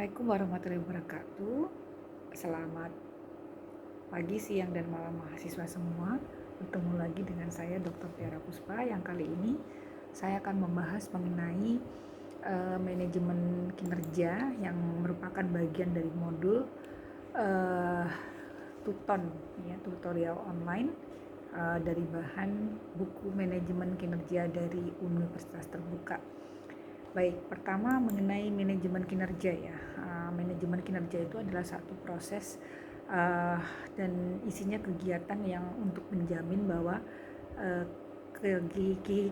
Assalamualaikum warahmatullahi wabarakatuh. Selamat pagi, siang, dan malam mahasiswa semua. Bertemu lagi dengan saya Dr. Tiara Puspa yang kali ini saya akan membahas mengenai manajemen kinerja yang merupakan bagian dari modul uh, Tuton, ya, tutorial online dari bahan buku manajemen kinerja dari Universitas Terbuka. Baik, pertama mengenai manajemen kinerja ya. Manajemen kinerja itu adalah satu proses uh, dan isinya kegiatan yang untuk menjamin bahwa uh,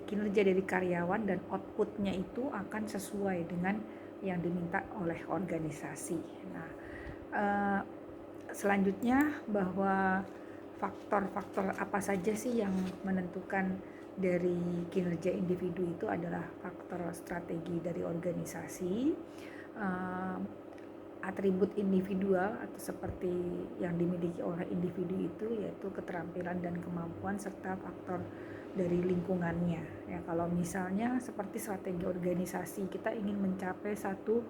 kinerja dari karyawan dan outputnya itu akan sesuai dengan yang diminta oleh organisasi. Nah, uh, selanjutnya bahwa faktor-faktor apa saja sih yang menentukan dari kinerja individu itu adalah faktor strategi dari organisasi, uh, atribut individual atau seperti yang dimiliki oleh individu itu yaitu keterampilan dan kemampuan serta faktor dari lingkungannya. Ya, kalau misalnya seperti strategi organisasi, kita ingin mencapai satu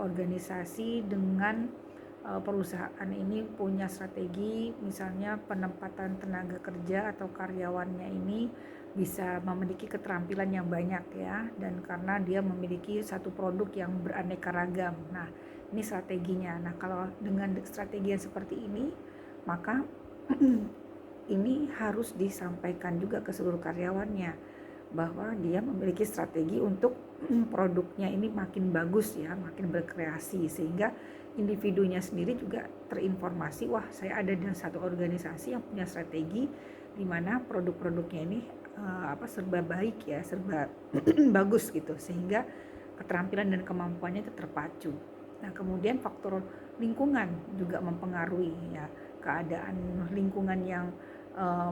organisasi dengan perusahaan ini punya strategi, misalnya penempatan tenaga kerja atau karyawannya ini bisa memiliki keterampilan yang banyak ya, dan karena dia memiliki satu produk yang beraneka ragam. Nah, ini strateginya. Nah, kalau dengan strategi yang seperti ini, maka ini harus disampaikan juga ke seluruh karyawannya bahwa dia memiliki strategi untuk produknya ini makin bagus ya, makin berkreasi, sehingga individunya sendiri juga terinformasi, wah saya ada di satu organisasi yang punya strategi di mana produk-produknya ini serba baik ya, serba bagus gitu, sehingga keterampilan dan kemampuannya itu terpacu. Nah, kemudian faktor lingkungan juga mempengaruhi ya, keadaan lingkungan yang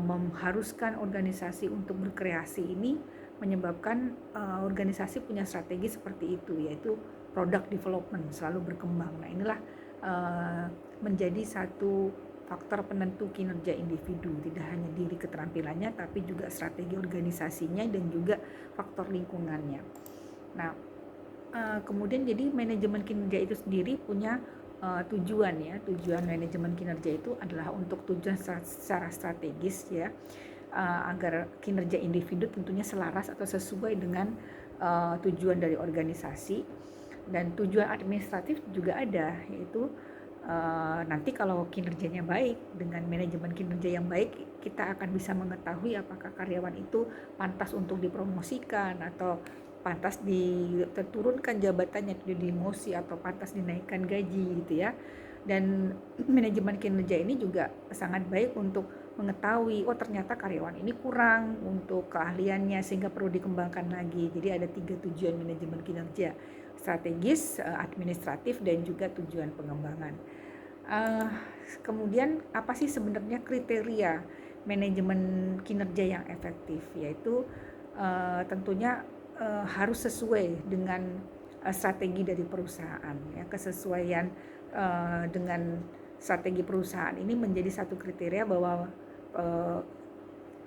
mengharuskan organisasi untuk berkreasi ini menyebabkan organisasi punya strategi seperti itu, yaitu product development, selalu berkembang. Nah, inilah menjadi satu faktor penentu kinerja individu, tidak hanya diri keterampilannya tapi juga strategi organisasinya dan juga faktor lingkungannya. Nah, kemudian jadi manajemen kinerja itu sendiri punya tujuan ya. Tujuan manajemen kinerja itu adalah untuk tujuan secara strategis ya, agar kinerja individu tentunya selaras atau sesuai dengan tujuan dari organisasi. Dan tujuan administratif juga ada, yaitu nanti kalau kinerjanya baik, dengan manajemen kinerja yang baik, kita akan bisa mengetahui apakah karyawan itu pantas untuk dipromosikan atau pantas diturunkan jabatannya, demosi, atau pantas dinaikkan gaji gitu ya. Dan manajemen kinerja ini juga sangat baik untuk mengetahui, oh ternyata karyawan ini kurang untuk keahliannya sehingga perlu dikembangkan lagi. Jadi ada 3 tujuan manajemen kinerja: strategis, administratif, dan juga tujuan pengembangan. Kemudian apa sih sebenarnya kriteria manajemen kinerja yang efektif? Yaitu tentunya harus sesuai dengan strategi dari perusahaan ya. Kesesuaian dengan strategi perusahaan ini menjadi satu kriteria bahwa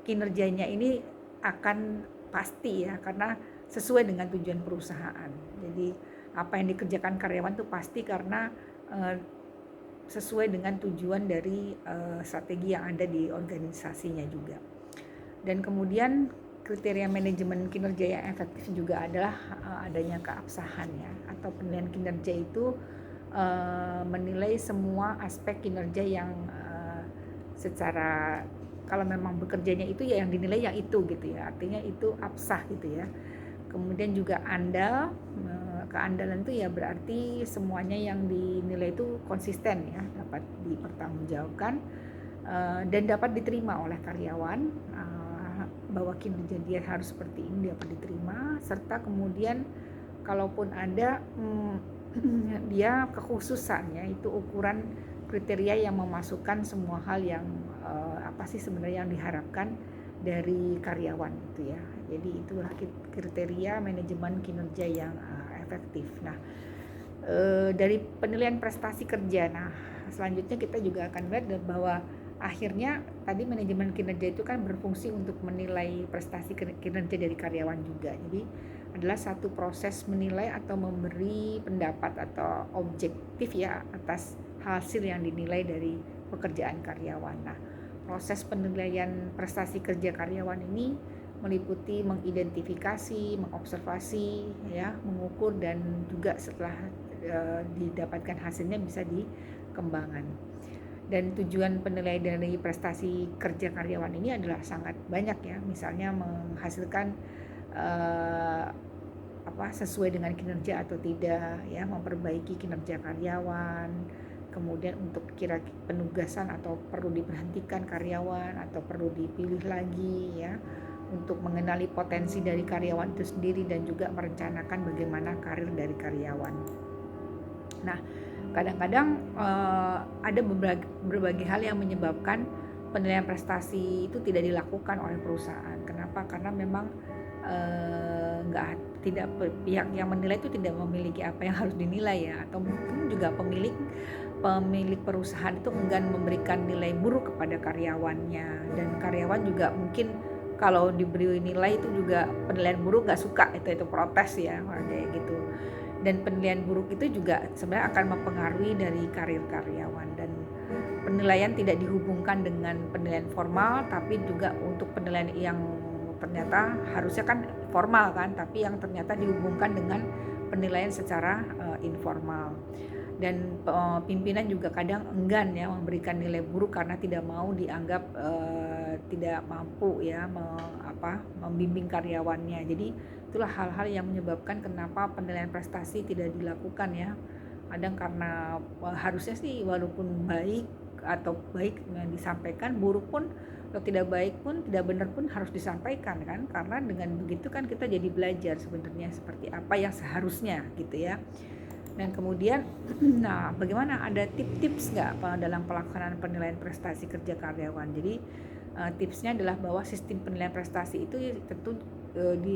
kinerjanya ini akan pasti ya, karena sesuai dengan tujuan perusahaan. Jadi apa yang dikerjakan karyawan itu pasti karena sesuai dengan tujuan dari strategi yang ada di organisasinya juga. Dan kemudian kriteria manajemen kinerja yang efektif juga adalah adanya keabsahan ya, atau penilaian kinerja itu menilai semua aspek kinerja yang secara, kalau memang bekerjanya itu ya yang dinilai yang itu gitu ya, artinya itu absah gitu ya. Kemudian juga andal, keandalan itu ya berarti semuanya yang dinilai itu konsisten ya, dapat dipertanggungjawabkan dan dapat diterima oleh karyawan, bahwa kinerja dia harus seperti ini dapat diterima, serta kemudian kalaupun ada dia kekhususan ya, itu ukuran kriteria yang memasukkan semua hal yang apa sih sebenarnya yang diharapkan dari karyawan gitu ya. Jadi itulah kriteria manajemen kinerja yang efektif. Nah, dari penilaian prestasi kerja, nah selanjutnya kita juga akan lihat bahwa akhirnya tadi manajemen kinerja itu kan berfungsi untuk menilai prestasi kinerja dari karyawan juga. Jadi adalah satu proses menilai atau memberi pendapat atau objektif ya atas hasil yang dinilai dari pekerjaan karyawan. Nah, proses penilaian prestasi kerja karyawan ini meliputi mengidentifikasi, mengobservasi, ya, mengukur dan juga setelah didapatkan hasilnya bisa dikembangkan. Dan tujuan penilaian dari prestasi kerja karyawan ini adalah sangat banyak ya, misalnya menghasilkan eh, sesuai dengan kinerja atau tidak ya, memperbaiki kinerja karyawan, kemudian untuk kira penugasan atau perlu diberhentikan karyawan atau perlu dipilih lagi ya, untuk mengenali potensi dari karyawan itu sendiri dan juga merencanakan bagaimana karir dari karyawan. Nah, kadang-kadang ada berbagai hal yang menyebabkan penilaian prestasi itu tidak dilakukan oleh perusahaan. Kenapa? Karena memang tidak pihak yang menilai itu tidak memiliki apa yang harus dinilai ya, atau mungkin juga pemilik perusahaan itu enggan memberikan nilai buruk kepada karyawannya, dan karyawan juga mungkin kalau diberi nilai itu juga penilaian buruk gak suka, itu protes ya kayak gitu. Dan penilaian buruk itu juga sebenarnya akan mempengaruhi dari karir karyawan, dan penilaian tidak dihubungkan dengan penilaian formal, tapi juga untuk penilaian yang ternyata harusnya kan formal kan, tapi yang ternyata dihubungkan dengan penilaian secara informal. Dan pimpinan juga kadang enggan ya memberikan nilai buruk karena tidak mau dianggap tidak mampu ya membimbing karyawannya. Jadi itulah hal-hal yang menyebabkan kenapa penilaian prestasi tidak dilakukan ya. Kadang karena harusnya sih walaupun baik atau baik yang disampaikan, buruk pun atau tidak baik pun, tidak benar pun harus disampaikan kan, karena dengan begitu kan kita jadi belajar sebenarnya seperti apa yang seharusnya gitu ya. Dan kemudian nah bagaimana, ada tips-tips nggak dalam pelaksanaan penilaian prestasi kerja karyawan. Jadi tipsnya adalah bahwa sistem penilaian prestasi itu tentu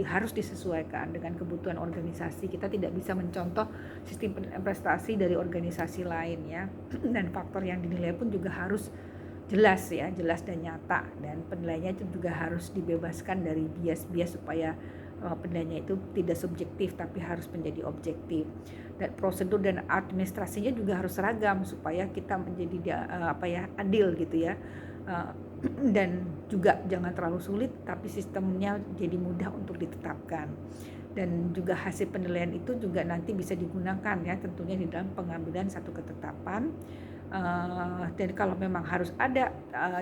harus disesuaikan dengan kebutuhan organisasi. Kita tidak bisa mencontoh sistem penilaian prestasi dari organisasi lain ya. Dan faktor yang dinilai pun juga harus jelas ya, jelas dan nyata, dan penilaiannya itu juga harus dibebaskan dari bias-bias supaya penilaiannya itu tidak subjektif tapi harus menjadi objektif. Dan prosedur dan administrasinya juga harus seragam supaya kita menjadi adil gitu ya. Dan juga jangan terlalu sulit tapi sistemnya jadi mudah untuk ditetapkan. Dan juga hasil penilaian itu juga nanti bisa digunakan ya tentunya di dalam pengambilan satu ketetapan. Dan kalau memang harus ada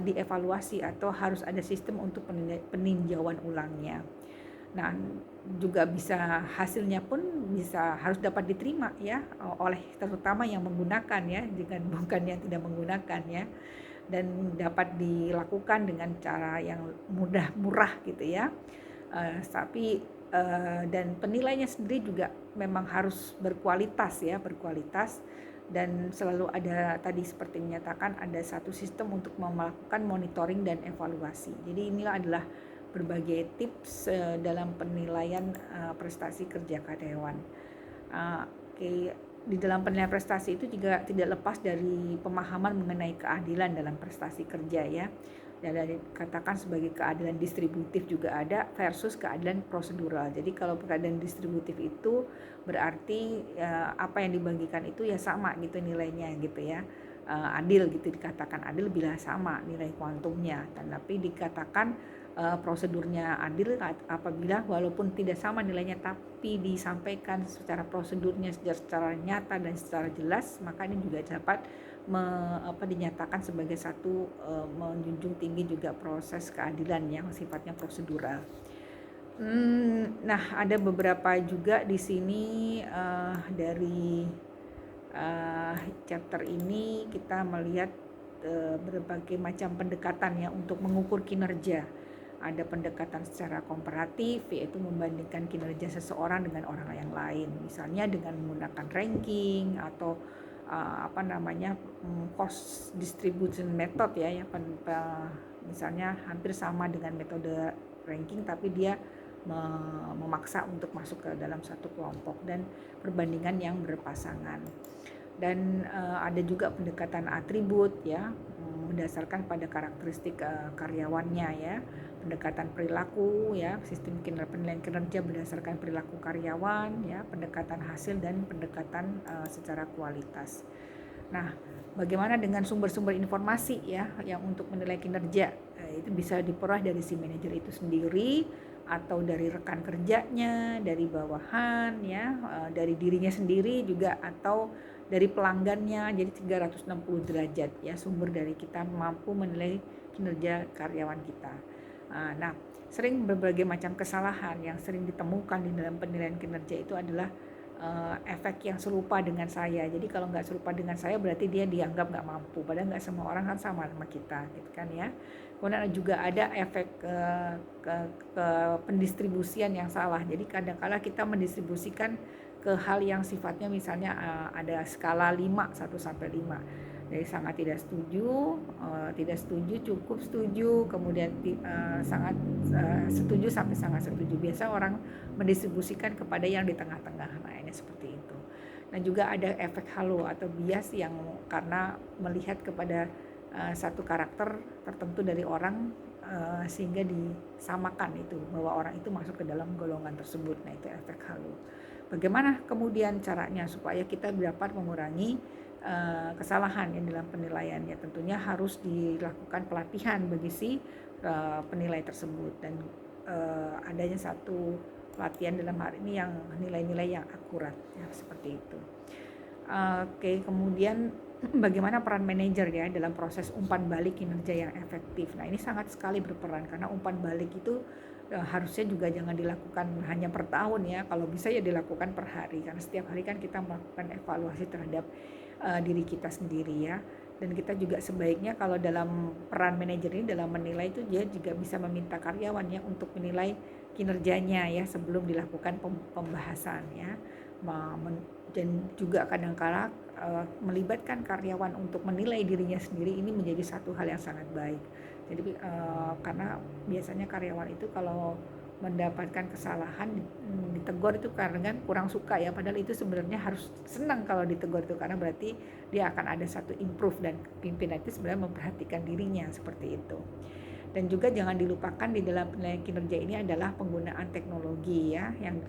dievaluasi atau harus ada sistem untuk peninjauan ulangnya. Nah, juga bisa hasilnya pun bisa harus dapat diterima ya oleh terutama yang menggunakan ya, bukan yang tidak menggunakan ya, dan dapat dilakukan dengan cara yang murah gitu ya. Tapi dan penilainya sendiri juga memang harus berkualitas ya, berkualitas, dan selalu ada tadi seperti menyatakan ada satu sistem untuk melakukan monitoring dan evaluasi. Jadi inilah adalah berbagai tips dalam penilaian prestasi kerja karyawan. Di dalam penilaian prestasi itu juga tidak lepas dari pemahaman mengenai keadilan dalam prestasi kerja ya. Dan dikatakan sebagai keadilan distributif juga ada versus keadilan prosedural. Jadi kalau keadilan distributif itu berarti apa yang dibagikan itu ya sama gitu nilainya gitu ya. Adil gitu, dikatakan adil bila sama nilai kuantumnya. Tapi dikatakan prosedurnya adil apabila walaupun tidak sama nilainya tapi disampaikan secara prosedurnya secara nyata dan secara jelas, maka ini juga dapat dinyatakan sebagai satu menjunjung tinggi juga proses keadilan yang sifatnya prosedural. Nah, ada beberapa juga di sini dari chapter ini kita melihat berbagai macam pendekatan ya untuk mengukur kinerja. Ada pendekatan secara komparatif, yaitu membandingkan kinerja seseorang dengan orang yang lain, misalnya dengan menggunakan ranking atau cost distribution method ya, yang misalnya hampir sama dengan metode ranking tapi dia memaksa untuk masuk ke dalam satu kelompok, dan perbandingan yang berpasangan. Dan ada juga pendekatan atribut ya, berdasarkan pada karakteristik karyawannya ya. Pendekatan perilaku ya, sistem penilaian kinerja berdasarkan perilaku karyawan ya, pendekatan hasil dan pendekatan secara kualitas. Nah, bagaimana dengan sumber-sumber informasi ya yang untuk menilai kinerja? Itu bisa diperoleh dari si manajer itu sendiri atau dari rekan kerjanya, dari bawahan ya, dari dirinya sendiri juga atau dari pelanggannya. Jadi 360 derajat ya sumber dari kita mampu menilai kinerja karyawan kita. Nah, sering berbagai macam kesalahan yang sering ditemukan di dalam penilaian kinerja itu adalah efek yang serupa dengan saya. Jadi kalau nggak serupa dengan saya berarti dia dianggap nggak mampu. Padahal nggak semua orang kan sama kita, gitu kan ya. Kemudian juga ada efek ke pendistribusian yang salah. Jadi kadang-kala kita mendistribusikan ke hal yang sifatnya misalnya ada skala 5, 1 sampai 5. Dari sangat tidak setuju, cukup setuju, kemudian sangat setuju sampai sangat setuju. Biasa orang mendistribusikan kepada yang di tengah-tengah. Nah, ini seperti itu. Dan juga ada efek halo atau bias yang karena melihat kepada satu karakter tertentu dari orang sehingga disamakan itu bahwa orang itu masuk ke dalam golongan tersebut. Nah, itu efek halo. Bagaimana kemudian caranya supaya kita dapat mengurangi kesalahan yang dalam penilaiannya? Tentunya harus dilakukan pelatihan bagi si penilai tersebut dan adanya satu pelatihan dalam hal ini yang nilai-nilai yang akurat ya, seperti itu. Oke, kemudian bagaimana peran manajer ya dalam proses umpan balik kinerja yang efektif. Nah, ini sangat sekali berperan karena umpan balik itu harusnya juga jangan dilakukan hanya per tahun ya, kalau bisa ya dilakukan per hari karena setiap hari kan kita melakukan evaluasi terhadap diri kita sendiri ya. Dan kita juga sebaiknya kalau dalam peran manajer ini dalam menilai itu dia juga bisa meminta karyawannya untuk menilai kinerjanya ya sebelum dilakukan pembahasan ya. Dan juga kadang-kala melibatkan karyawan untuk menilai dirinya sendiri ini menjadi satu hal yang sangat baik. Jadi karena biasanya karyawan itu kalau mendapatkan kesalahan ditegur itu karena kan kurang suka ya, padahal itu sebenarnya harus senang kalau ditegur itu karena berarti dia akan ada satu improve dan pimpinan itu sebenarnya memperhatikan dirinya seperti itu. Dan juga jangan dilupakan di dalam penilaian kinerja ini adalah penggunaan teknologi ya yang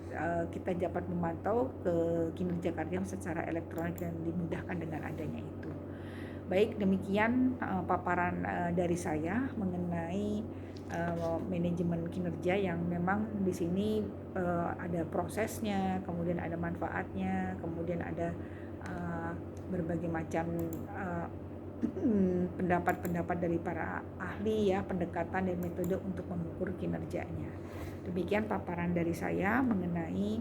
kita dapat memantau ke kinerja karyawan secara elektronik dan dimudahkan dengan adanya itu. Baik, demikian paparan dari saya mengenai manajemen kinerja yang memang di sini ada prosesnya, kemudian ada manfaatnya, kemudian ada berbagai macam pendapat-pendapat dari para ahli ya, pendekatan dan metode untuk mengukur kinerjanya. Demikian paparan dari saya mengenai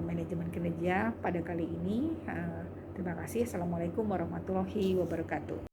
manajemen kinerja pada kali ini. Terima kasih. Assalamualaikum warahmatullahi wabarakatuh.